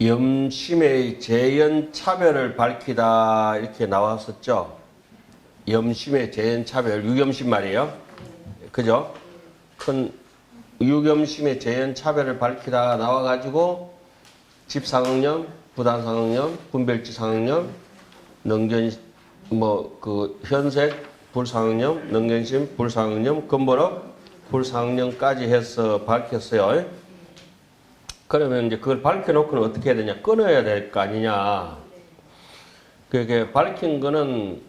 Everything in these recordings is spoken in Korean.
염심의 재현 차별을 밝히다 이렇게 나왔었죠. 염심의 재현 차별, 유겸심 말이에요. 그죠? 큰 유겸심의 재현 차별을 밝히다 나와가지고 집상응념, 부단상응념, 분별지상응념, 능견 현색 불상응념, 능견심 불상응념, 근본업 불상응념까지 해서 밝혔어요. 그러면 이제 그걸 밝혀놓고는 어떻게 해야 되냐? 끊어야 될 거 아니냐? 그게 밝힌 거는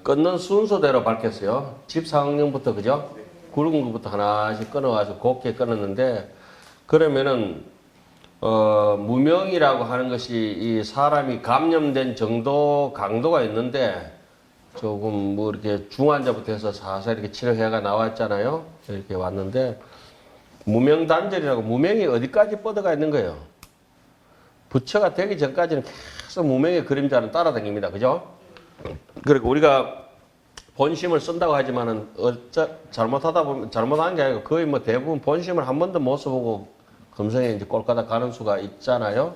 끊는 순서대로 밝혔어요. 집상응념부터 그죠? 굵은 것부터 하나씩 끊어가지고 곱게 끊었는데 그러면은 무명이라고 하는 것이 이 사람이 감염된 정도 강도가 있는데 조금 뭐 이렇게 중환자부터 해서 사서 이렇게 치료해가 나왔잖아요. 이렇게 왔는데 무명단절이라고 무명이 어디까지 뻗어가 있는 거예요. 부처가 되기 전까지는 계속 무명의 그림자는 따라다닙니다. 그죠? 그리고 우리가 본심을 쓴다고 하지만은 잘못하다 보면 잘못한 게 아니고 거의 뭐 대부분 본심을 한 번도 못 써보고 금성에 이제 꼴까닥 가는 수가 있잖아요.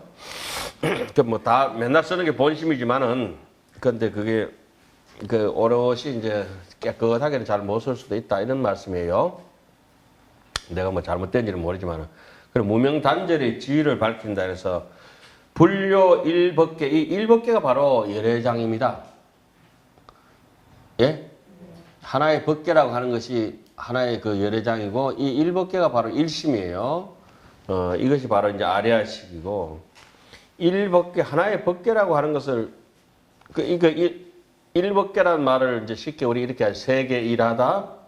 그 뭐 다 맨날 쓰는 게 본심이지만은 근데 그게 그 오롯이 이제 깨끗하게는 잘 못 쓸 수도 있다 이런 말씀이에요. 내가 뭐 잘못된지는 모르지만은 그리고 무명단절의 지위를 밝힌다 해서 불교 일법계 이 일법계가 바로 열애장입니다. 예? 하나의 법계라고 하는 것이 하나의 그 열애장이고 이 일법계가 바로 일심이에요. 이것이 바로 이제 아리아식이고 일법계 하나의 법계라고 하는 것을 일법계라는 말을 이제 쉽게 우리 이렇게 세계 일하다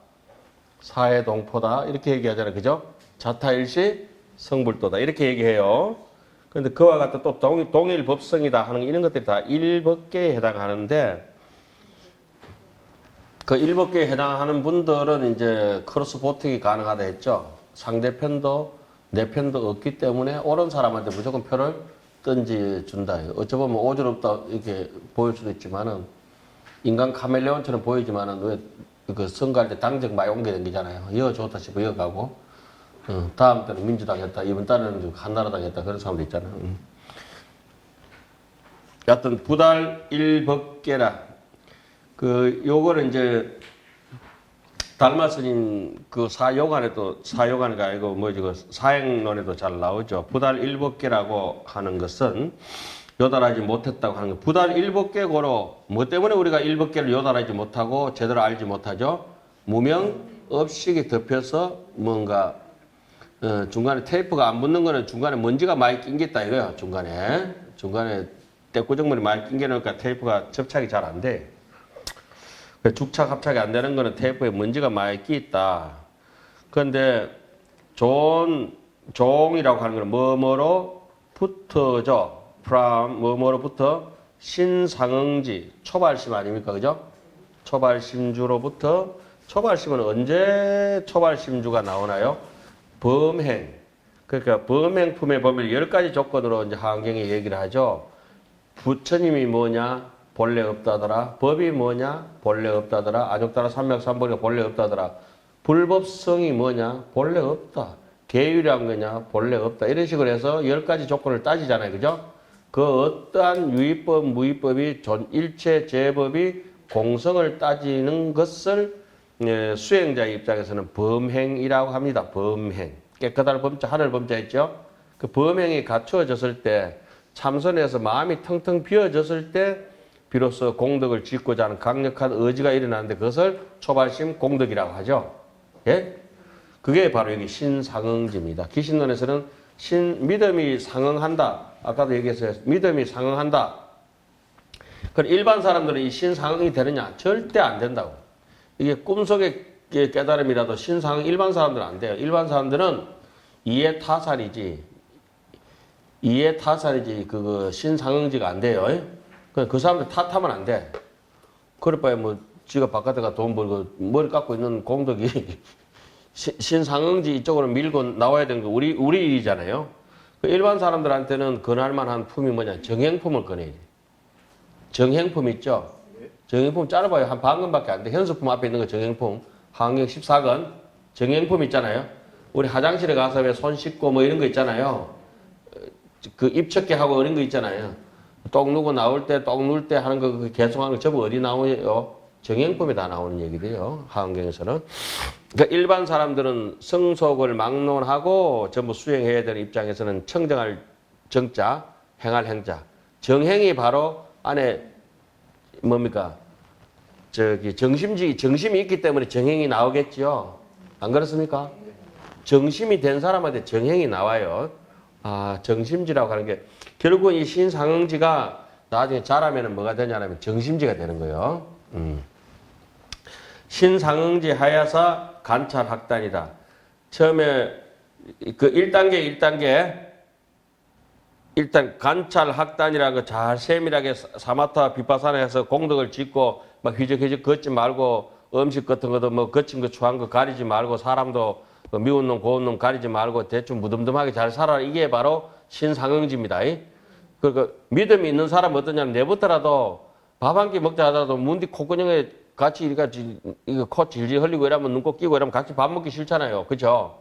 사회 동포다 이렇게 얘기하잖아요. 그죠? 자타일시 성불도다 이렇게 얘기해요. 그런데 그와 같은 또 동일 법성이다 하는 이런 것들이 다 일법계에 해당하는데 그 일법계에 해당하는 분들은 이제 크로스 보팅이 가능하다 했죠. 상대편도 내 편도 없기 때문에 옳은 사람한테 무조건 표를 던져준다. 어찌 보면 오주롭다 이렇게 보일 수도 있지만은 인간 카멜레온처럼 보이지만은 왜 그 선거할 때 당적 많이 옮겨 다니잖아요. 이거 좋다 싶어 이거 가고 다음 때는 민주당 했다. 이번 달에는 한나라당 했다. 그런 사람도 있잖아요. 여하튼 부달 일법계라 요거를 이제 달마 스님 그 사요관이 아니고 뭐지 그 사행론에도 잘 나오죠. 부달 일법계라고 하는 것은 요달하지 못했다고 하는 거. 부달 일법계고로 뭐 때문에 우리가 일법계를 요달하지 못하고 제대로 알지 못하죠? 무명 업식이 덮여서 뭔가 중간에 테이프가 안 붙는 거는 중간에 먼지가 많이 낀 게 있다 이거예요. 중간에 떼꾸정물이 많이 낀 게 나니까 테이프가 접착이 잘 안 돼. 죽착 합착이 안 되는 거는 테이프에 먼지가 많이 끼 있다. 그런데 종이라고 하는 거는 뭐뭐로 붙어져. from 뭐뭐로부터 신상응지 초발심 아닙니까? 그죠? 초발심주로부터 초발심은 언제 초발심주가 나오나요? 범행. 그러니까 범행품의 범위를 10가지 조건으로 이제 하안경이 얘기를 하죠. 부처님이 뭐냐? 본래 없다더라. 법이 뭐냐? 본래 없다더라. 안욕따라 삼맥삼보리가 본래 없다더라. 불법성이 뭐냐? 본래 없다. 계율이란 거냐? 본래 없다. 이런 식으로 해서 10가지 조건을 따지잖아요. 그죠? 그 어떠한 유의법, 무의법이 일체 제법이 공성을 따지는 것을 수행자의 입장에서는 범행이라고 합니다. 범행. 깨끗한 범자, 하늘 범자 있죠? 그 범행이 갖추어졌을 때 참선해서 마음이 텅텅 비어졌을 때 비로소 공덕을 짓고자 하는 강력한 의지가 일어나는데 그것을 초발심 공덕이라고 하죠. 예? 그게 바로 여기 신상응지입니다. 기신론에서는 믿음이 상응한다. 아까도 얘기했어요. 믿음이 상응한다. 그럼 일반 사람들은 이 신상응이 되느냐? 절대 안 된다고. 이게 꿈속의 깨달음이라도 신상응 일반 사람들은 안 돼요. 일반 사람들은 이해타살이지 그거 신상응지가 안 돼요. 그 사람들 탓하면 안 돼. 그럴 바에 뭐 지가 바깥에 가 돈 벌고 머리 깎고 있는 공덕이 신상응지 이쪽으로 밀고 나와야 되는 거 우리 일이잖아요. 일반 사람들한테는 권할 만한 품이 뭐냐? 정행품을 꺼내야지. 정행품 있죠? 정행품 짧아요. 한 반근밖에 안 돼. 현수품 앞에 있는 거 정행품. 하안경 14권. 정행품 있잖아요. 우리 화장실에 가서 왜 손 씻고 뭐 이런 거 있잖아요. 그 입척기 하고 이런 거 있잖아요. 똥 누고 나올 때, 똥 누울 때 하는 거, 그 개성하는 거 전부 어디 나오요? 정행품에 다 나오는 얘기돼요. 하원경에서는. 그러니까 일반 사람들은 성속을 막론하고 전부 수행해야 되는 입장에서는 청정할 정자, 행할 행자. 정행이 바로 안에 뭡니까? 정심이 있기 때문에 정행이 나오겠죠. 안 그렇습니까? 정심이 된 사람한테 정행이 나와요. 아, 정심지라고 하는 게 결국은 이 신상응지가 나중에 자라면 뭐가 되냐면 정심지가 되는 거예요. 신상응지 하야사 관찰학단이다. 처음에 그 1단계 일단 관찰학단이라는 거 잘 세밀하게 사마타 비파사나에서 공덕을 짓고 막 휘적휘적 걷지 말고 음식 같은 것도 뭐 거친 거 추한 거 가리지 말고 사람도 미운 놈 고운 놈 가리지 말고 대충 무덤덤하게 잘 살아. 이게 바로 신상응지입니다. 그러니까 믿음이 있는 사람은 어떠냐면 내부터라도 밥 한 끼 먹자 하더라도 문뒤 콧구멍에 같이 이렇게 이거 코 질질 흘리고 이러면 눈곱 끼고 이러면 같이 밥 먹기 싫잖아요. 그죠?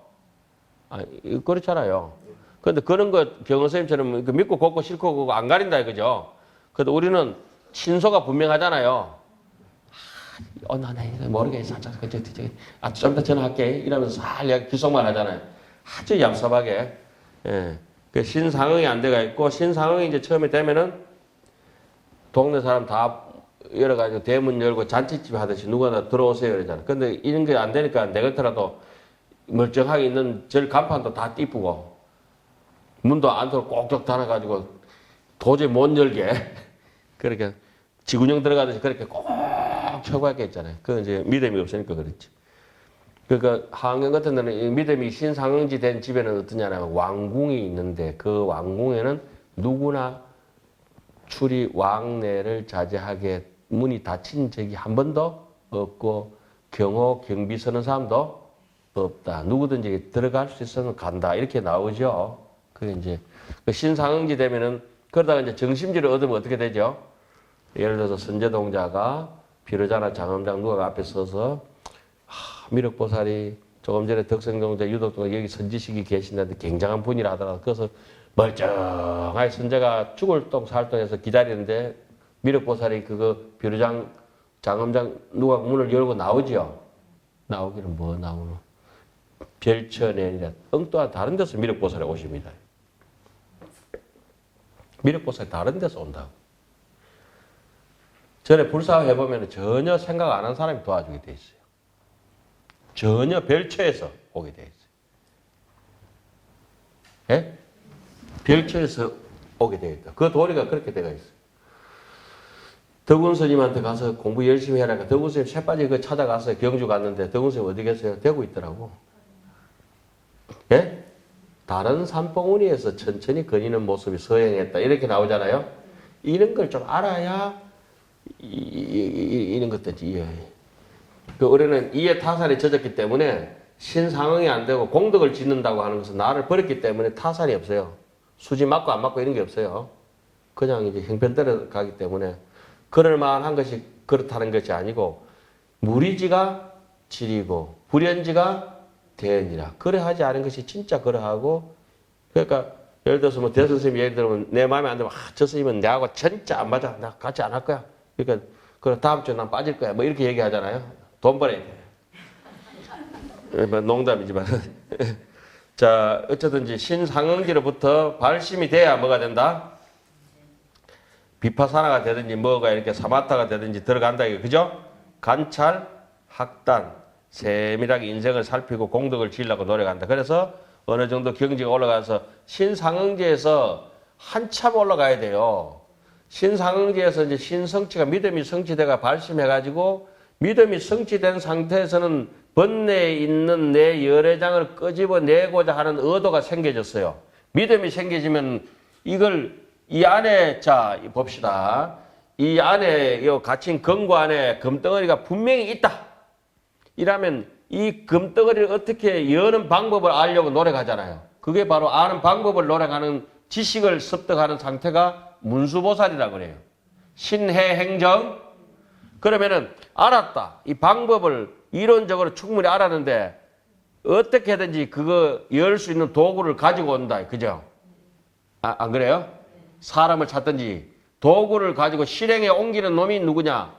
그렇잖아요. 근데 그런 거 경호 선생님처럼 믿고 걷고 싫고 그거 안 가린다 그죠? 근데 우리는 신소가 분명하잖아요. 나 모르겠어. 좀 이따 전화할게. 이러면서 살 기속만 하잖아요. 아주 얍삽하게. 예. 그 신상응이 안 돼가 있고, 신상응이 이제 처음에 되면은 동네 사람 다 열어가지고 대문 열고 잔치집 하듯이 누구나 들어오세요. 이러잖아. 근데 이런 게 안 되니까 내 곁이라도 멀쩡하게 있는 절 간판도 다 띠쁘고, 문도 안으로 꼭꼭 닫아가지고 도저히 못 열게. 그렇게 지구형 들어가듯이 그렇게 꼭 처구하게 했잖아요. 그건 이제 믿음이 없으니까 그렇지. 그러니까 하안경 같은 데는 믿음이 신상응지 된 집에는 어떠냐면 왕궁이 있는데 그 왕궁에는 누구나 출입 왕래를 자제하게 문이 닫힌 적이 한 번도 없고 경호 경비 서는 사람도 없다. 누구든지 들어갈 수 있으면 간다. 이렇게 나오죠. 그게 이제 신상응지 되면은 그러다가 이제 정심지를 얻으면 어떻게 되죠? 예를 들어서 선제동자가 비로자나 장엄장 누가 앞에 서서 미륵보살이 조금 전에 덕성동자 유독도가 여기 선지식이 계신다는데 굉장한 분이라 하더라도 그래서 멀쩡하게 선제가 죽을 똥 살 똥해서 기다리는데 미륵보살이 그거 비로장 장엄장 누가 문을 열고 나오지요. 나오기는 뭐 나오노? 별천에니라 엉뚱한 다른 데서 미륵보살이 오십니다. 미륵보살이 다른 데서 온다고. 전에 불사화 해보면 전혀 생각 안 한 사람이 도와주게 돼 있어요. 전혀 별처에서 오게 돼 있어요. 예? 별처에서 오게 되어 있다. 그 도리가 그렇게 되어 있어요. 덕운 스님한테 가서 공부 열심히 해라니까 덕운 스님 새빠지 그 찾아가서 경주 갔는데 덕운 스님 어디 계세요? 되고 있더라고. 예? 다른 산봉우리에서 천천히 거니는 모습이 서행했다. 이렇게 나오잖아요. 이런 걸 좀 알아야 이런 것들이 이해해. 그 우리는 이해 타산이 젖었기 때문에 신상응이 안 되고 공덕을 짓는다고 하는 것은 나를 버렸기 때문에 타산이 없어요. 수지 맞고 안 맞고 이런 게 없어요. 그냥 이제 형편대로 가기 때문에 그럴 만한 것이 그렇다는 것이 아니고 무리지가 질이고 불연지가 대연이라. 그래 하지 않은 것이 진짜 그러하고 그러니까 예를 들어서 뭐 대선생님이 예를 들면 내 마음에 안 들면 저 스님은 내하고 진짜 안 맞아. 나 같이 안 할 거야. 그러니까 그래 다음 주에 난 빠질 거야. 뭐 이렇게 얘기하잖아요. 돈 벌어야 돼. 농담이지만. 자, 어쨌든지 신상응지로부터 발심이 돼야 뭐가 된다? 비파사나가 되든지 뭐가 이렇게 사마타가 되든지 들어간다. 이거 그죠? 관찰, 학단, 세밀하게 인생을 살피고 공덕을 지으려고 노력한다. 그래서 어느 정도 경지가 올라가서 신상응지에서 한참 올라가야 돼요. 신상응지에서 이제 신성취가 믿음이 성취돼가 발심해가지고 믿음이 성취된 상태에서는 번뇌에 있는 내 열애장을 끄집어내고자 하는 의도가 생겨졌어요. 믿음이 생겨지면 이걸 이 안에 자 봅시다. 이 안에 요 갇힌 금고 안에 금덩어리가 분명히 있다. 이라면 이 금덩어리를 어떻게 여는 방법을 알려고 노력하잖아요. 그게 바로 아는 방법을 노력하는 지식을 습득하는 상태가 문수보살이라고 그래요. 신해행정. 그러면은 알았다. 이 방법을 이론적으로 충분히 알았는데 어떻게든지 그거 열 수 있는 도구를 가지고 온다. 그죠? 안 그래요? 사람을 찾든지 도구를 가지고 실행에 옮기는 놈이 누구냐?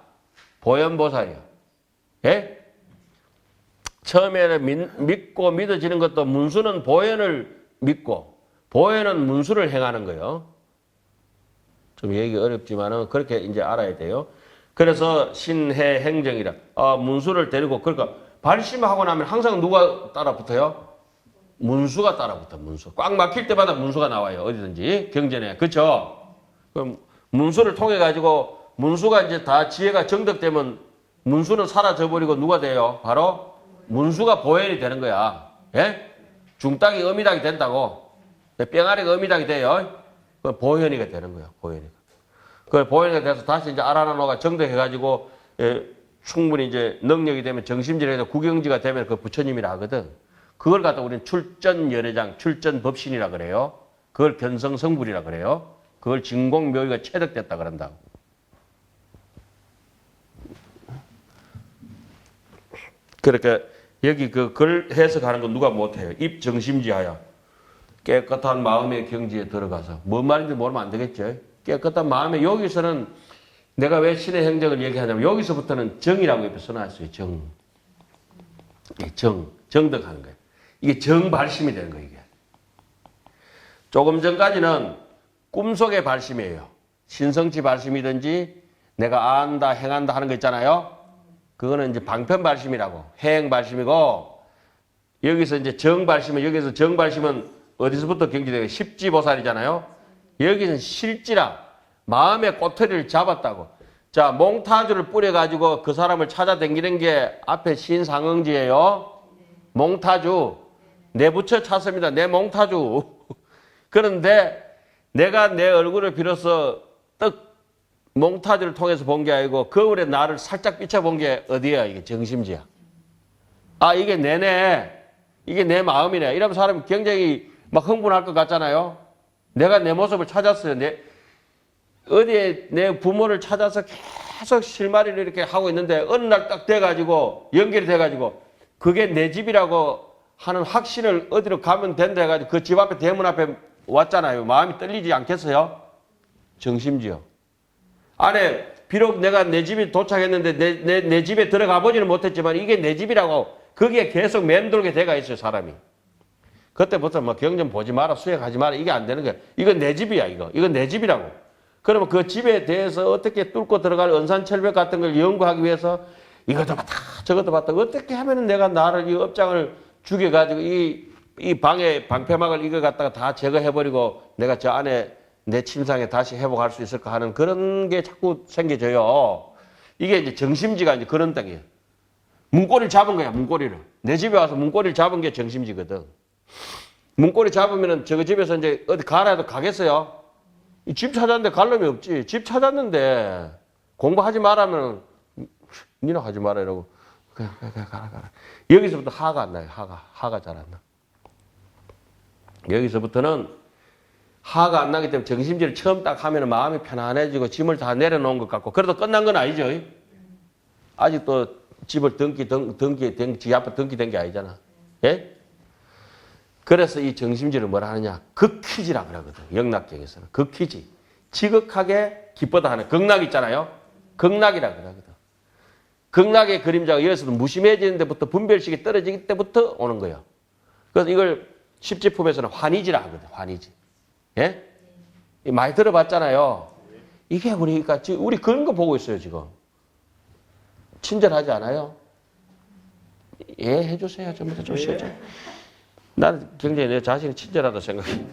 보현보살이요. 예? 처음에는 믿고 믿어지는 것도 문수는 보현을 믿고 보현은 문수를 행하는 거예요. 좀 얘기 어렵지만은 그렇게 이제 알아야 돼요. 그래서 신해 행정이라 문수를 데리고 그러니까 발심하고 나면 항상 누가 따라 붙어요? 문수가 따라 붙어. 문수. 꽉 막힐 때마다 문수가 나와요. 어디든지 경전에. 그렇죠? 그럼 문수를 통해 가지고 문수가 이제 다 지혜가 정득되면 문수는 사라져 버리고 누가 돼요? 바로 문수가 보현이 되는 거야. 예? 중딱이 어미닭이 된다고. 뺑아리가 어미닭이 돼요. 그 보현이가 되는 거야. 보현이가. 그 보현이가 돼서 다시 이제 아라나노가 정득해 가지고 충분히 이제 능력이 되면 정심질에서 구경지가 되면 그 부처님이라 하거든. 그걸 갖다 우리는 출전연회장, 출전법신이라 그래요. 그걸 변성성불이라 그래요. 그걸 진공묘의가 체득됐다 그런다고. 그러니까 여기 글 해석하는 건 누가 못해요. 입정심지하여 깨끗한 마음의 경지에 들어가서 뭔 말인지 모르면 안 되겠죠. 깨끗한 마음에 여기서는 내가 왜 신의 행정을 얘기하냐면 여기서부터는 정이라고 옆에 써놨어요. 정득하는 거예요. 이게 정발심이 되는 거예요. 이게. 조금 전까지는 꿈속의 발심이에요. 신성치 발심이든지 내가 안다, 행한다 하는 거 있잖아요. 그거는 이제 방편발심이라고 해행발심이고 여기서 이제 정발심은 여기서 정발심은 어디서부터 경지되고 십지보살이잖아요. 여기는 실지라 마음의 꼬투리를 잡았다고. 자, 몽타주를 뿌려가지고 그 사람을 찾아다니는 게 앞에 신상응지예요. 몽타주. 내 부처 찾습니다. 내 몽타주. 그런데 내가 내 얼굴을 빌어서 떡 몽타주를 통해서 본 게 아니고 거울에 나를 살짝 비춰본 게 어디야? 이게 정심지야. 아, 이게 내네. 이게 내 마음이네. 이러면 사람이 굉장히 막 흥분할 것 같잖아요. 내가 내 모습을 찾았어요. 어디에 내 부모를 찾아서 계속 실마리를 이렇게 하고 있는데 어느 날 딱 돼가지고 연결이 돼가지고 그게 내 집이라고 하는 확신을 어디로 가면 된다 해가지고 그 집 앞에 대문 앞에 왔잖아요. 마음이 떨리지 않겠어요? 정심지요. 안에 비록 내가 내 집에 도착했는데 내 집에 들어가 보지는 못했지만 이게 내 집이라고 거기에 계속 맴돌게 돼가 있어요. 사람이. 그때부터 뭐 경전 보지 마라, 수행하지 마라 이게 안 되는 거야. 이건 내 집이야. 이건 내 집이라고. 그러면 그 집에 대해서 어떻게 뚫고 들어갈 언산철벽 같은 걸 연구하기 위해서 이것도 봤다 저것도 봤다 어떻게 하면 내가 나를 이 업장을 죽여가지고 이 방에 방패막을 이거 갖다가 다 제거해버리고 내가 저 안에 내 침상에 다시 회복할 수 있을까 하는 그런 게 자꾸 생겨져요. 이게 이제 정심지가 이제 그런 땅이에요. 문고리를 잡은 거야, 문고리를. 내 집에 와서 문고리를 잡은 게 정심지거든. 문고리 잡으면은 저거 집에서 이제 어디 가라 해도 가겠어요? 이 집 찾았는데 갈 놈이 없지. 집 찾았는데 공부하지 말라면 니나 하지 마라 이러고 그냥 가라. 여기서부터 하가 안 나요. 하가 잘 안 나. 여기서부터는 하가 안 나기 때문에 정심지를 처음 딱 하면 마음이 편안해지고 짐을 다 내려놓은 것 같고 그래도 끝난 건 아니죠. 아직도 집을 지 앞에 등기 된 게 아니잖아. 예? 그래서 이 정심지를 뭐라 하느냐? 극희지라 그러거든. 영락경에서는. 극희지. 지극하게 기쁘다 하는 극락 있잖아요. 극락이라 그러거든. 극락의 그림자가 여기서도 무심해지는 데부터 분별식이 떨어지기 때부터 오는 거예요. 그래서 이걸 십지품에서는 환희지라 하거든. 환희지. 예? 많이 들어봤잖아요. 이게 우리가 지금 우리 그런 거 보고 있어요, 지금. 친절하지 않아요? 예, 해주세요. 좀 쉬어줘. 나는 굉장히 내 자신이 친절하다 생각해.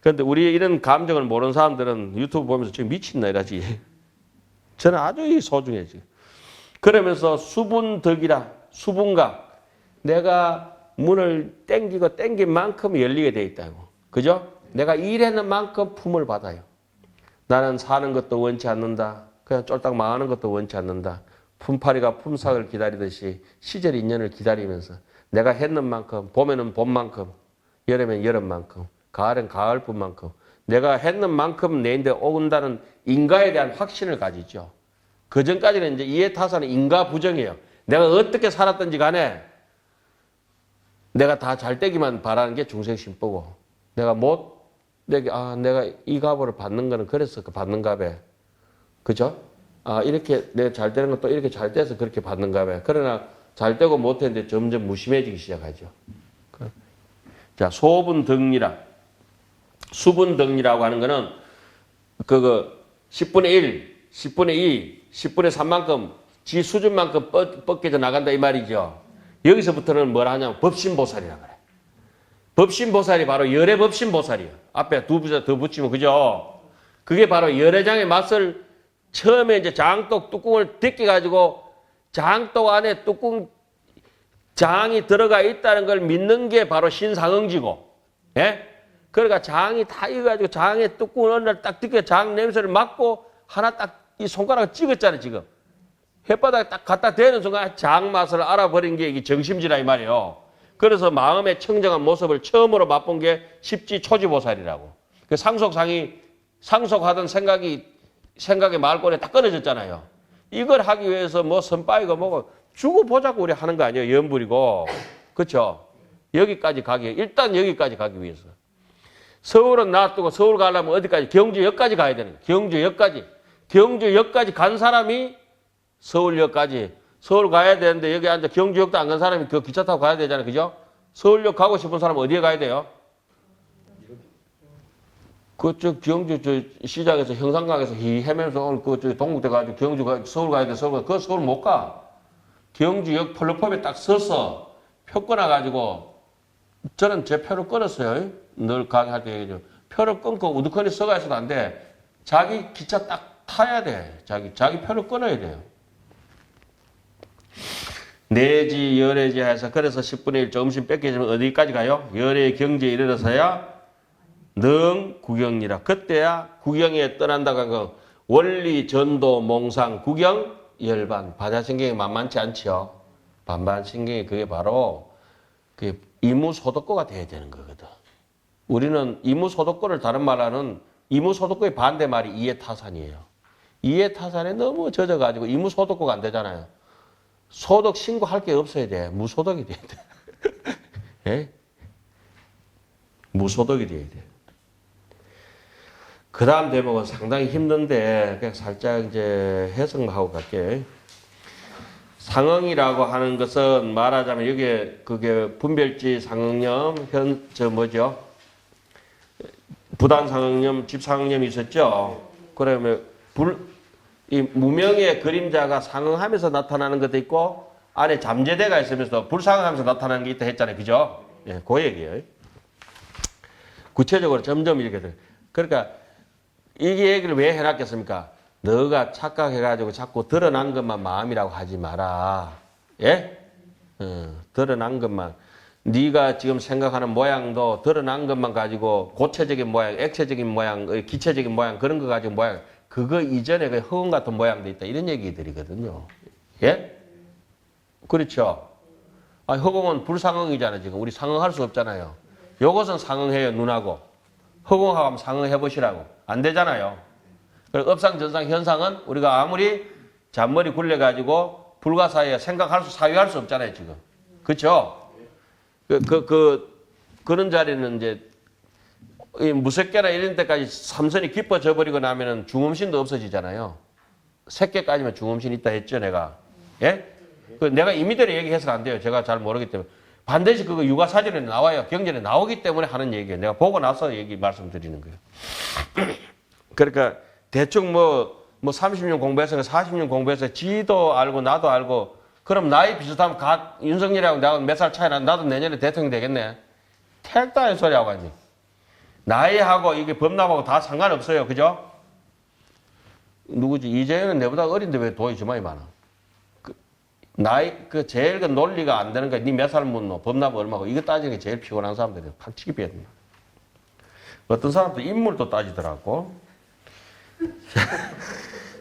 그런데 우리 이런 감정을 모르는 사람들은 유튜브 보면서 지금 미친나 이러지. 저는 아주 소중해, 지금. 그러면서 수분덕이라, 수분각. 내가 문을 땡긴 만큼 열리게 돼 있다고. 그죠? 내가 일하는 만큼 품을 받아요. 나는 사는 것도 원치 않는다. 그냥 쫄딱 망하는 것도 원치 않는다. 품팔이가 품삯을 기다리듯이 시절 인연을 기다리면서 내가 했는 만큼, 봄에는 봄만큼, 여름엔 여름만큼, 가을엔 가을뿐만큼 내가 했는 만큼 내인데 오는다는 인가에 대한 확신을 가지죠. 그 전까지는 이제 이해타산은 인가 부정이에요. 내가 어떻게 살았든지 간에 내가 다 잘 되기만 바라는 게 중생심보고 내가 못 내가 이 값을 받는 거는 그래서 받는 값에. 그죠? 이렇게 내가 잘 되는 것도 이렇게 잘 돼서 그렇게 받는 값에. 그러나 잘 되고 못했는데 점점 무심해지기 시작하죠. 자, 소분 등리라. 수분 등리라고 하는 거는 그거 10분의 1, 10분의 2, 10분의 3만큼 지 수준만큼 뻗겨져 나간다 이 말이죠. 여기서부터는 뭘 하냐면 법신보살이라고 그래. 법신보살이 바로 열의 법신보살이에요. 앞에 두 부자 더 붙이면 그죠? 그게 바로 열애장의 맛을 처음에 이제 장독 뚜껑을 벗겨가지고 장독 안에 뚜껑 장이 들어가 있다는 걸 믿는 게 바로 신상응지고, 예? 그러니까 장이 다 익어가지고 장에 뚜껑을 어느 날 딱 뜯겨 장 냄새를 맡고 하나 딱 이 손가락을 찍었잖아요, 지금. 혓바닥에 딱 갖다 대는 순간 장 맛을 알아버린 게 이게 정심지라 이 말이에요. 그래서 마음의 청정한 모습을 처음으로 맛본 게 십지초지보살이라고. 그 상속하던 생각의 말꼬리에 딱 끊어졌잖아요. 이걸 하기 위해서 뭐 선바이고 뭐고 주고 보자고 우리 하는 거 아니에요. 연불이고. 그렇죠? 여기까지 일단 여기까지 가기 위해서. 서울은 놔두고 서울 가려면 어디까지? 경주역까지 가야 되는 거예요. 경주역까지 간 사람이 서울역까지. 서울 가야 되는데 여기 앉아 경주역도 안 간 사람이 그 기차 타고 가야 되잖아요. 그죠? 서울역 가고 싶은 사람은 어디에 가야 돼요? 그쪽 경주 시장에서 형산강에서 헤매면서 오늘 그쪽 동국대 가지고 서울 가야 돼. 서울 못 가. 경주역 플랫폼에 딱 서서 표 끊어가지고 저는 제 표를 끊었어요. 늘 강의할 때 얘기죠. 표를 끊고 우두커니 서가 있어도 안 돼. 자기 기차 딱 타야 돼. 자기 표를 끊어야 돼요. 내지 열애지 해서 그래서 10분의 1 점심 뺏기지면 어디까지 가요? 열애 경지에 이르러서야 능 구경이라. 그때야 구경에 떠난다고 한 거. 원리 전도 몽상 구경 열반. 반야신경이 만만치 않죠. 반반신경이 그게 바로 그 이무소득고가 돼야 되는 거거든. 우리는 이무소득고를 다른 말하는 이무소득고의 반대말이 이해타산이에요. 이해타산에 너무 젖어가지고 이무소득고가 안 되잖아요. 소득 신고할 게 없어야 돼. 무소득이 돼야 돼. 예? 무소득이 돼야 돼. 그 다음 대목은 상당히 힘든데 그냥 살짝 이제 해석만 하고 갈게요. 상응이라고 하는 것은 말하자면 여기에 그게 분별지 상응념, 부단 상응념, 집 상응념이 있었죠. 그러면 이 무명의 그림자가 상응하면서 나타나는 것도 있고 안에 잠재대가 있으면서 불상응하면서 나타나는 게 있다 했잖아요. 그죠? 예, 그 얘기예요. 구체적으로 점점 이렇게 돼요. 그러니까 이 얘기를 왜 해놨겠습니까? 너가 착각해가지고 자꾸 드러난 것만 마음이라고 하지 마라. 예? 드러난 것만. 네가 지금 생각하는 모양도 드러난 것만 가지고 고체적인 모양, 액체적인 모양, 기체적인 모양 그런 거 가지고 모양 그거 이전에 그 허공 같은 모양도 있다. 이런 얘기들이거든요. 예? 그렇죠? 허공은 불상응이잖아요. 지금 우리 상응할 수 없잖아요. 요것은 상응해요. 눈하고. 허공하고 한번 상응해 보시라고. 안 되잖아요. 업상, 전상, 현상은 우리가 아무리 잔머리 굴려가지고 불가사의에 사유할 수 없잖아요. 지금. 그렇죠? 그런 자리는 이제 무색계나 이런 데까지 삼선이 깊어져 버리고 나면은 중음신도 없어지잖아요. 색계까지만 중음신 있다 했죠, 내가. 예? 내가 임의대로 얘기해서는 안 돼요. 제가 잘 모르기 때문에. 반드시 그거 육아사전에 나와요. 경전에 나오기 때문에 하는 얘기예요. 내가 보고 나서 말씀드리는 거예요. 그러니까 대충 뭐 30년 공부해서 40년 공부해서 지도 알고 나도 알고 그럼 나이 비슷하면 윤석열이하고 나하고 몇 살 차이 나도 내년에 대통령 되겠네. 택도 아닌 소리 하고 하지. 나이하고 이게 법납하고 다 상관없어요. 그죠? 누구지? 이재현은 내보다 어린데 왜 돈이 주머니 많아? 제일 논리가 안 되는 거야. 니 몇 살 묻노? 법납 얼마고? 이거 따지는 게 제일 피곤한 사람들이에요. 팍치기 비했네. 어떤 사람도 인물도 따지더라고.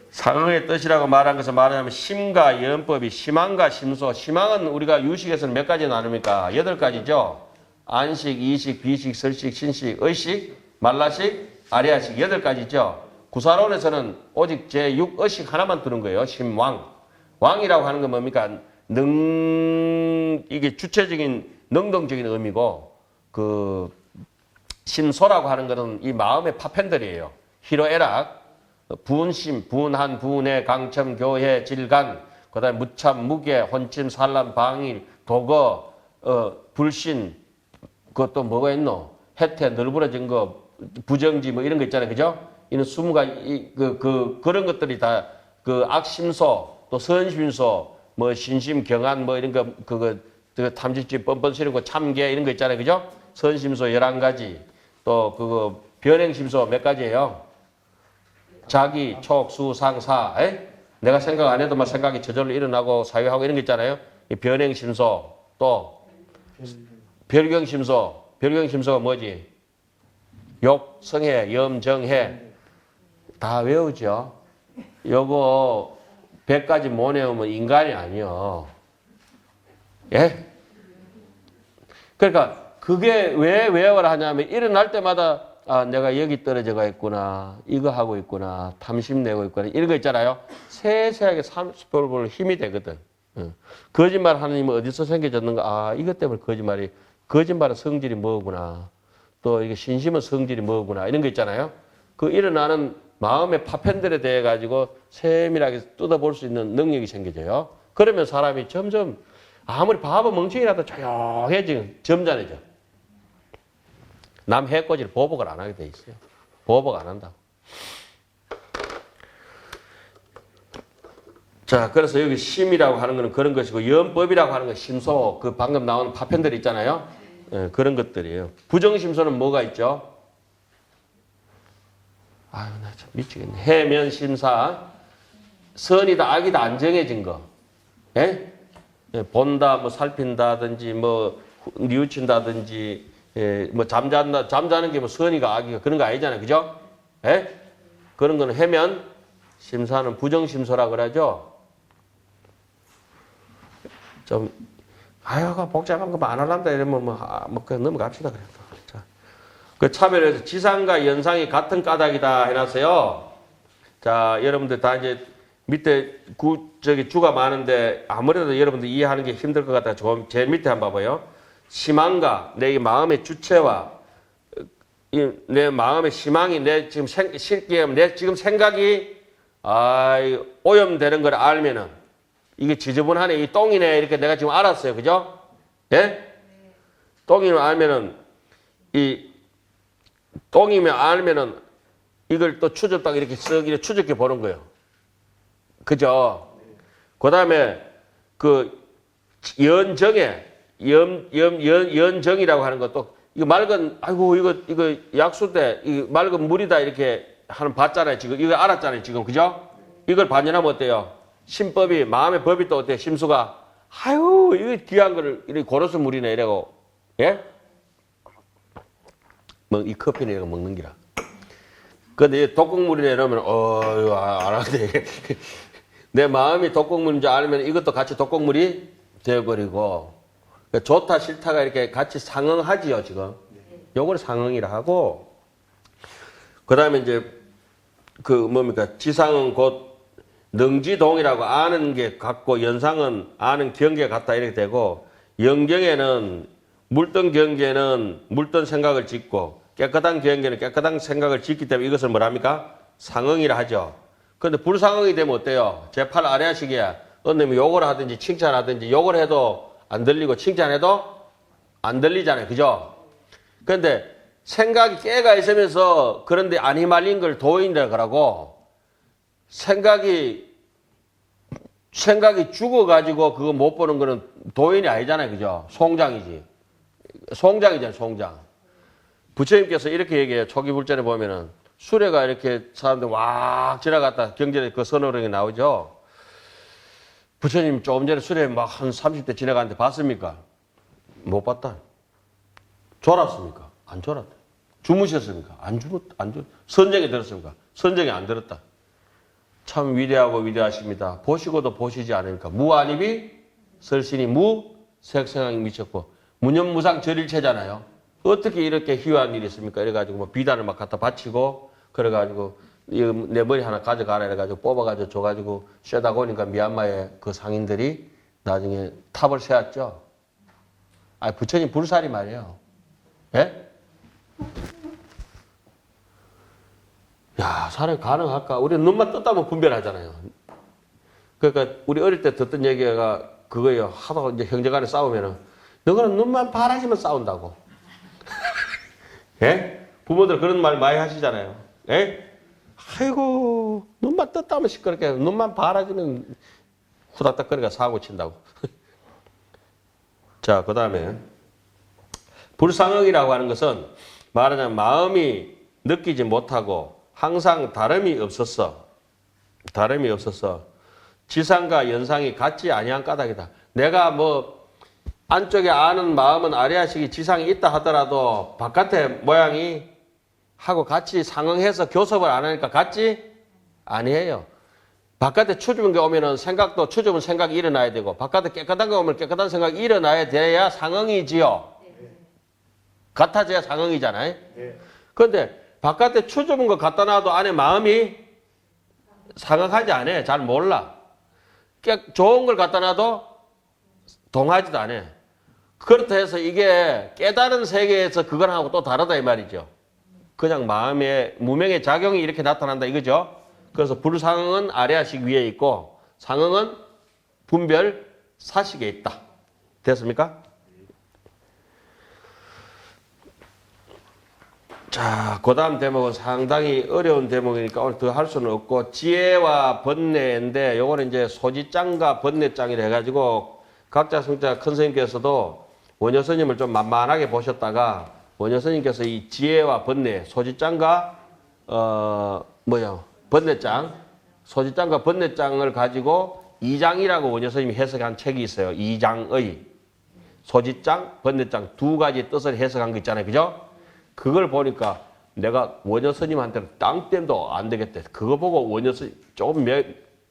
상응의 뜻이라고 말한 것을 말하자면 심과 연법이 심항과 심소. 심항은 우리가 유식에서는 몇 가지 나눕니까? 8가지죠. 안식, 이식, 비식, 설식, 신식, 의식, 말라식, 아리아식 8가지죠. 구사론에서는 오직 제6의식 하나만 두는 거예요. 심왕. 왕이라고 하는 건 뭡니까? 이게 주체적인 능동적인 의미고 심소라고 하는 것은 이 마음의 파편들이에요. 희로애락, 분심, 분한, 분해, 강첨, 교해, 질간, 그다음에 무참, 무계, 혼침, 산란, 방일, 도거, 불신, 그것도 뭐가 있노? 해태, 널브러진 거, 부정지 뭐 이런 거 있잖아요, 그죠? 이는 20가지 그런 것들이 다 그 악심소, 또 선심소, 뭐 신심, 경안 뭐 이런 거 그 탐진치, 뻔뻔스러운 거, 참계 이런 거 있잖아요, 그죠? 선심소 11가지, 또 그거 변행심소 몇 가지예요? 자기, 촉, 수, 상, 사. 내가 생각 안 해도 막 생각이 저절로 일어나고 사유하고 이런 거 있잖아요. 이 변행심소, 또 별경심소. 별경심소가 뭐지? 욕, 성해, 염, 정해. 다 외우죠. 요거 100가지 못 외우면 인간이 아니요. 예? 그러니까 그게 왜 외워라 하냐면 일어날 때마다 아, 내가 여기 떨어져가 있구나. 이거 하고 있구나. 탐심 내고 있구나. 이런 거 있잖아요. 세세하게 살펴볼 힘이 되거든. 거짓말 하느님은 어디서 생겨졌는가? 아, 이것 때문에 거짓말이, 거짓말의 성질이 뭐구나. 또 이게 신심의 성질이 뭐구나. 이런 거 있잖아요. 그 일어나는 마음의 파편들에 대해 가지고 세밀하게 뜯어볼 수 있는 능력이 생겨져요. 그러면 사람이 점점 아무리 바보 멍청이라도 조용해지고 점잖해져. 남 해코지를 보복을 안 하게 돼 있어요. 보복 안 한다고. 자, 그래서 여기 심이라고 하는 것은 그런 것이고, 염법이라고 하는 건 심소, 그 방금 나오는 파편들 있잖아요. 예, 그런 것들이에요. 부정심소는 뭐가 있죠? 아유, 나 참 미치겠네. 해면 심사. 선이다, 악이다, 안 정해진 거. 예? 예, 본다, 뭐 살핀다든지, 뭐 뉘우친다든지, 예, 뭐 잠자는 게 뭐 선이가 악이가 그런 거 아니잖아요. 그죠? 예? 그런 거는 해면 심사는 부정심소라 그러죠. 좀 아유가 복잡한 거 안 할란다 이러면 뭐 그냥 넘어갑시다 그래도. 자, 그 차별에서 지상과 연상이 같은 까닭이다 해놨어요. 자, 여러분들 다 이제 밑에 주가 많은데 아무래도 여러분들 이해하는 게 힘들 것 같아서 좀 제 밑에 한번 봐봐요. 심망과 내 마음의 주체와 내 마음의 희망이 내 지금 내 지금 생각이 오염되는 걸 알면은 이게 지저분하네, 이 똥이네 이렇게 내가 지금 알았어요, 그죠? 예? 똥이면 알면은 이 똥이면 알면은 이걸 또 추적당 이렇게 쓱 이렇게 추적해 보는 거예요, 그죠? 그 다음에 그 연정에 연정이라고 하는 것도 이거 맑은 아이고 이거 약수 때 이거 맑은 물이다 이렇게 하는 봤잖아요. 지금 이거 알았잖아요. 지금 그죠? 이걸 반전하면 어때요? 심법이 마음의 법이 또 어때요? 심수가 아유 이거 귀한 거를 이렇게 고로스 물이네 이래고 예? 뭐 이 커피는 이거 먹는 기라. 근데 독극물이네 이러면 이거 안 하는데 내 마음이 독극물인 줄 알면 이것도 같이 독극물이 되어버리고. 좋다 싫다가 이렇게 같이 상응하지요, 지금. 요걸 상응이라 하고, 그 다음에 이제, 지상은 곧 능지동이라고 아는 게 같고, 연상은 아는 경계 같다 이렇게 되고, 영경에는, 물던 경계는 물던 생각을 짓고, 깨끗한 경계는 깨끗한 생각을 짓기 때문에 이것을 뭐랍니까? 상응이라 하죠. 근데 불상응이 되면 어때요? 제8 아래하시기에, 어느 놈이 욕을 하든지 칭찬하든지 욕을 해도 안 들리고 칭찬해도 안 들리잖아요. 그죠? 그런데 생각이 깨가 있으면서 그런데 안 휘말린 걸 도인이라 그러고 생각이 죽어가지고 그거 못 보는 거는 도인이 아니잖아요. 그죠? 송장이지. 송장이잖아요. 송장. 부처님께서 이렇게 얘기해요. 초기 불전에 보면은 수레가 이렇게 사람들 왁 지나갔다 경전에 그 선어령이 나오죠. 부처님 조금 전에 수레 막 한 30대 지나가는데 봤습니까? 못 봤다. 졸았습니까? 안 졸았다. 주무셨습니까? 안 죽었. 선정에 들었습니까? 선정에 안 들었다. 참 위대하고 위대하십니다. 보시고도 보시지 않으니까. 무안입이 설신이 무색생각이 미쳤고 무념무상 절일체잖아요. 어떻게 이렇게 희화한 일이 있습니까? 이래가지고 뭐 비단을 막 갖다 바치고 그래가지고 내 머리 하나 가져가라 해가지고 뽑아가지고 줘가지고 쉬다 보니까 미얀마의 그 상인들이 나중에 탑을 세웠죠. 부처님 불살이 말이에요. 예? 야, 사람이 가능할까? 우리 눈만 떴다면 분별하잖아요. 그러니까 우리 어릴 때 듣던 얘기가 그거예요. 하도 이제 형제간에 싸우면은 너는 눈만 바라지면 싸운다고. 예? 부모들 그런 말 많이 하시잖아요. 예? 아이고, 눈만 떴다면 시끄럽게 눈만 바라지면 후닥닥거리가 사고 친다고. 자, 그 다음에 불상응이라고 하는 것은 말하자면 마음이 느끼지 못하고 항상 다름이 없었어. 지상과 연상이 같지 아니한 까닭이다. 내가 뭐 안쪽에 아는 마음은 아래아식이 지상이 있다 하더라도 바깥에 모양이 하고 같이 상응해서 교섭을 안 하니까 같지 아니에요. 바깥에 추접은 게 오면은 생각도 추접은 생각이 일어나야 되고 바깥에 깨끗한 거 오면 깨끗한 생각이 일어나야 돼야 상응이지요. 같아져야 상응이잖아요. 그런데 바깥에 추접은 거 갖다 놔도 안에 마음이 상응하지 않아. 잘 몰라. 좋은 걸 갖다 놔도 동하지도 않아. 그렇다 해서 이게 깨달은 세계에서 그거하고 또 다르다 이 말이죠. 그냥 마음의 무명의 작용이 이렇게 나타난다 이거죠. 그래서 불상응은 아래아식 위에 있고 상응은 분별 사식에 있다. 됐습니까? 자, 그 다음 대목은 상당히 어려운 대목이니까 오늘 더 할 수는 없고 지혜와 번뇌인데 요거는 이제 소지짱과 번뇌짱이라 해가지고 각자 성자 큰 스님께서도 원효 스님을 좀 만만하게 보셨다가 원효 스님께서 이 지혜와 번뇌, 소지짱과 번뇌짱, 소지짱과 번뇌짱을 가지고 이장이라고 원효 스님이 해석한 책이 있어요. 이장의 소지짱, 번뇌짱 두 가지 뜻을 해석한 거 있잖아요. 그죠? 그걸 보니까 내가 원효 스님한테는 땅땜도 안 되겠대. 그거 보고 원효 스님 조금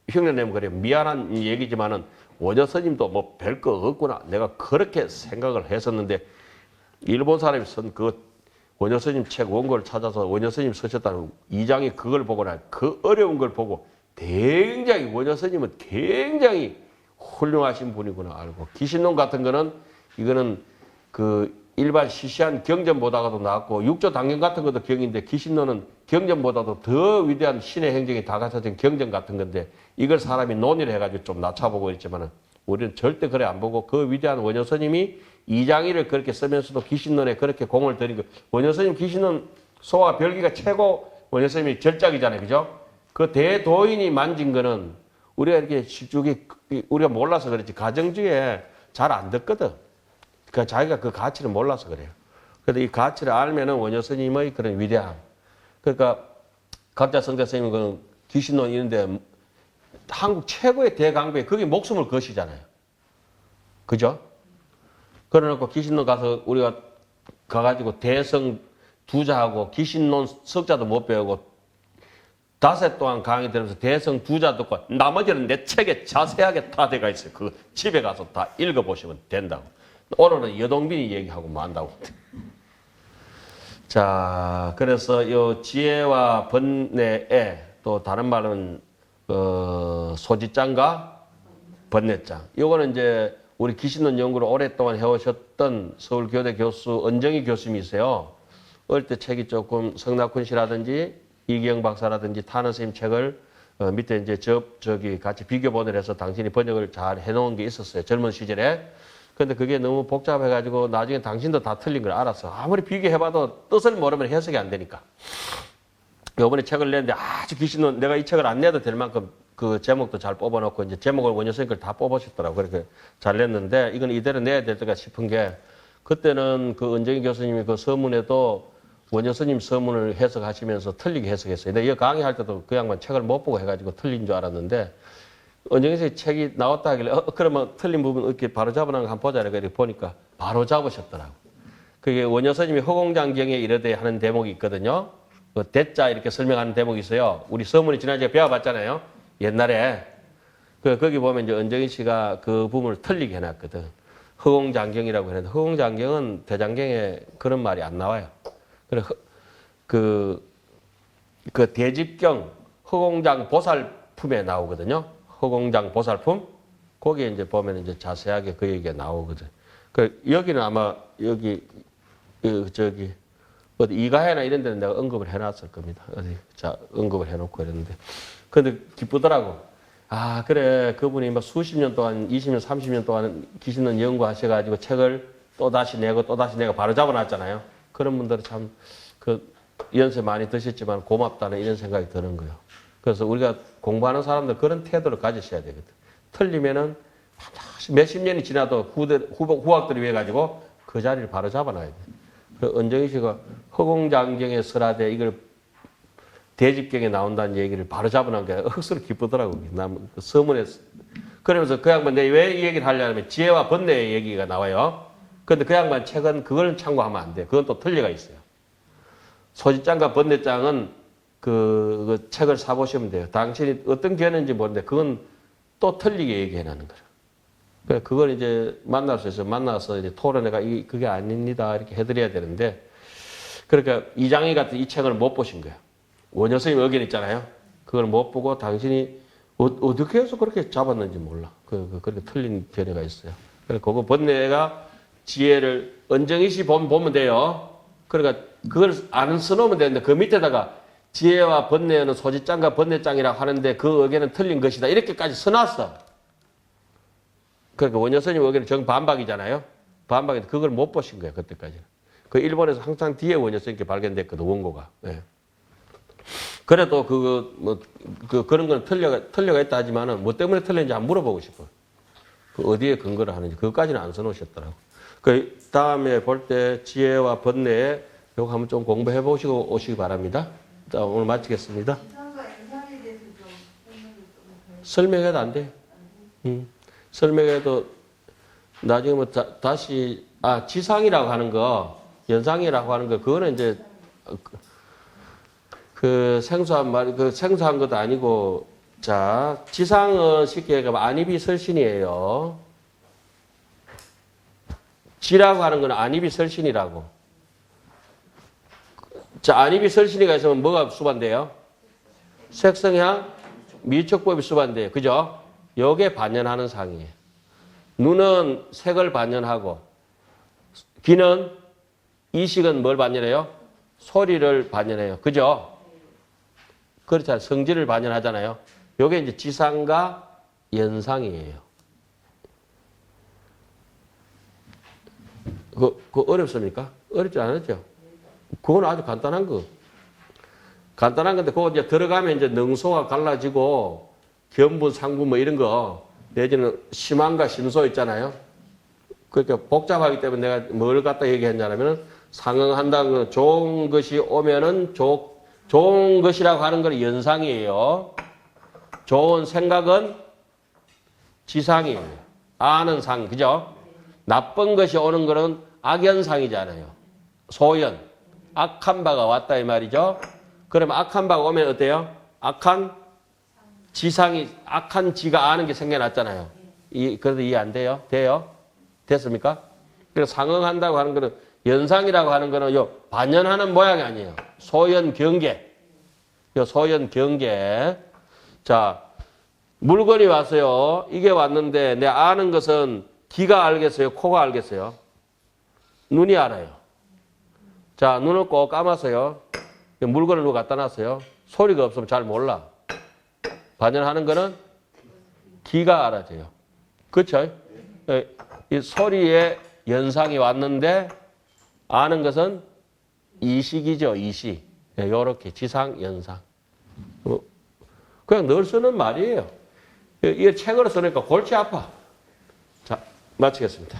흉내내면 그래요. 미안한 얘기지만은 원효 스님도 뭐 별거 없구나. 내가 그렇게 생각을 했었는데 일본 사람이 쓴 그 원효 스님 책 원고를 찾아서 원효 스님 쓰셨다는 이장이 그걸 보거나 그 어려운 걸 보고 굉장히 원효 스님은 굉장히 훌륭하신 분이구나 알고 기신론 같은 거는 이거는 그 일반 시시한 경전 보다가도 나왔고 육조 당경 같은 것도 경인데 기신론은 경전보다도 더 위대한 신의 행정이 다 갖춰진 경전 같은 건데 이걸 사람이 논의를 해가지고 좀 낮춰보고 있지만은 우리는 절대 그래 안 보고 그 위대한 원효 스님이 이장이를 그렇게 쓰면서도 기신론에 그렇게 공을 들인 거. 원효 스님 기신론 소와 별기가 최고 원효 스님이 절작이잖아요. 그죠? 그 대도인이 만진 거는 우리가 이렇게 실족이 우리가 몰라서 그렇지 가정주에 잘 안 듣거든. 그러니까 자기가 그 가치를 몰라서 그래요. 그래서 이 가치를 알면은 원효 스님의 그런 위대함. 그러니까 각자 성자 스님은 그 기신론 이런데 한국 최고의 대강부에 거기 목숨을 거시잖아요. 그죠? 그래놓고 기신론 가서 우리가 가가지고 대성 두자하고 기신론 석자도 못 배우고 닷새 동안 강의 들으면서 대성 두자 듣고 나머지는 내 책에 자세하게 다 돼가 있어요. 그 집에 가서 다 읽어보시면 된다고. 오늘은 여동빈이 얘기하고 만다고. 자, 그래서 이 지혜와 번뇌에 또 다른 말은 소지짱과 번뇌짱. 이거는 이제 우리 기신론 연구를 오랫동안 해오셨던 서울교대 교수 은정희 교수님이세요. 어릴 때 책이 조금 성낙훈 씨라든지 이기영 박사라든지 타는 선생님 책을 밑에 이제 저기 같이 비교본을 해서 당신이 번역을 잘 해놓은 게 있었어요. 젊은 시절에. 근데 그게 너무 복잡해가지고 나중에 당신도 다 틀린 걸 알았어. 아무리 비교해봐도 뜻을 모르면 해석이 안 되니까. 요번에 책을 냈는데 아주 기신론, 내가 이 책을 안 내도 될 만큼 그 제목도 잘 뽑아놓고 이제 제목을 원효 선생님 걸 다 뽑으셨더라고. 그렇게 잘 냈는데 이건 이대로 내야 될 때가 싶은 게 그때는 그 은정희 교수님이 그 서문에도 원효 스님 서문을 해석하시면서 틀리게 해석했어요. 근데 이 강의할 때도 그 양반 책을 못 보고 해가지고 틀린 줄 알았는데 은정희 선생님 책이 나왔다 하길래 그러면 틀린 부분 이렇게 바로 잡아놓은 거 한번 보자. 이렇게 보니까 바로 잡으셨더라고. 그게 원효 스님이 허공장경에 이르되 하는 대목이 있거든요. 그 대자 이렇게 설명하는 대목이 있어요. 우리 서문이 지난주에 배워봤잖아요. 옛날에. 거기 보면 이제 은정희 씨가 그 부분을 틀리게 해놨거든. 허공장경이라고 했는데 허공장경은 대장경에 그런 말이 안 나와요. 그래, 그 대집경 허공장 보살품에 나오거든요. 허공장 보살품. 거기에 이제 보면 이제 자세하게 그 얘기가 나오거든. 여기는 아마 여기, 저기, 어디 이가해나 이런 데는 내가 언급을 해놨을 겁니다. 어디 자 언급을 해놓고 이랬는데 근데 기쁘더라고. 아 그래 그분이 막 수십 년 동안 20년 30년 동안 귀신론 연구하셔가지고 책을 또 다시 내고 바로 잡아놨잖아요. 그런 분들은 참 그 연세 많이 드셨지만 고맙다는 이런 생각이 드는 거예요. 그래서 우리가 공부하는 사람들 그런 태도를 가지셔야 되거든. 틀리면은 몇십 년이 지나도 후학들이 왜 가지고 그 자리를 바로 잡아놔야 돼. 은정희 씨가 허공장경의 설하되 이걸 대집경에 나온다는 얘기를 바로 잡아놓은 게 흑수로 기쁘더라고. 남 서문에. 그러면서 그 양반 내가 왜 이 얘기를 하려면 지혜와 번뇌의 얘기가 나와요. 그런데 그 양반 책은 그걸 참고하면 안 돼. 그건 또 틀리가 있어요. 소지장과 번뇌장은 그 책을 사보시면 돼요. 당신이 어떤 견해인지 모르는데 그건 또 틀리게 얘기해놨는 거예요. 그래, 그걸 이제 만날 수 있어요. 만나서 이제 토론회가 그게 아닙니다. 이렇게 해드려야 되는데, 그러니까 이장희 같은 이 책을 못 보신 거예요. 원효 스님 의견 있잖아요. 그걸 못 보고 당신이 어떻게 해서 그렇게 잡았는지 몰라. 그렇게 틀린 견해가 있어요. 그래서 그거 번뇌가 지혜를 은정희 씨 보면 돼요. 그러니까 그걸 안 써놓으면 되는데 그 밑에다가 지혜와 번뇌는 소지장과 번뇌장이라고 하는데 그 의견은 틀린 것이다. 이렇게까지 써놨어. 그러니까 원효 스님 의견은 정반박이잖아요. 반박인데 그걸 못 보신 거예요. 그때까지는. 그 일본에서 항상 뒤에 원효 스님께 발견됐거든. 원고가. 네. 그래도 그런 건 틀려가 있다 하지만은 뭐 때문에 틀렸는지 한번 물어보고 싶어요. 그 어디에 근거를 하는지. 그것까지는 안 써놓으셨더라고. 그 다음에 볼 때 지혜와 번뇌 요거 한번 좀 공부해 보시고 오시기 바랍니다. 자, 오늘 마치겠습니다. 설명해도 안 돼. 설명해도 나중에 뭐 다시 지상이라고 하는 거, 연상이라고 하는 거 그거는 이제 그 생소한 말, 그 생소한 것도 아니고, 자, 지상은 쉽게 얘기하면 안입이 설신이에요. 지라고 하는 건 안입이 설신이라고. 자, 안입이 설신이가 있으면 뭐가 수반돼요? 색성향, 미촉법이 수반돼요. 그죠? 요게 반연하는 상이에요. 눈은 색을 반연하고, 귀는, 이식은 뭘 반연해요? 소리를 반연해요. 그죠? 그렇잖아요. 성질을 반연하잖아요. 요게 이제 지상과 연상이에요. 그거 어렵습니까? 어렵지 않았죠? 그건 아주 간단한 거. 간단한 건데, 그거 이제 들어가면 이제 능소가 갈라지고, 견부, 상부 뭐 이런 거, 내지는 심한과 심소 있잖아요. 그러니까 복잡하기 때문에 내가 뭘 갖다 얘기했냐면, 상응한다는 건 좋은 것이 오면은 좋은 것이라고 하는 건 연상이에요. 좋은 생각은 지상이에요. 아는 상, 그죠? 나쁜 것이 오는 거는 악연상이잖아요. 소연. 악한 바가 왔다 이 말이죠. 그러면 악한 바가 오면 어때요? 악한 지상이, 악한 지가 아는 게 생겨났잖아요. 그래도 이해 안 돼요? 돼요? 됐습니까? 그래서 상응한다고 하는 거는 연상이라고 하는 거는 요 반연하는 모양이 아니에요. 소연 경계. 요 소연 경계. 자, 물건이 왔어요. 이게 왔는데 내 아는 것은 귀가 알겠어요? 코가 알겠어요? 눈이 알아요. 자, 눈을 꼭 감았어요. 물건을 누가 갖다 놨어요. 소리가 없으면 잘 몰라. 반연하는 거는 귀가 알아줘요. 그렇죠? 이 소리에 연상이 왔는데 아는 것은 이식이죠. 이식. 요렇게 지상, 연상. 그냥 늘 쓰는 말이에요. 이 책으로 쓰니까 골치 아파. 자, 마치겠습니다.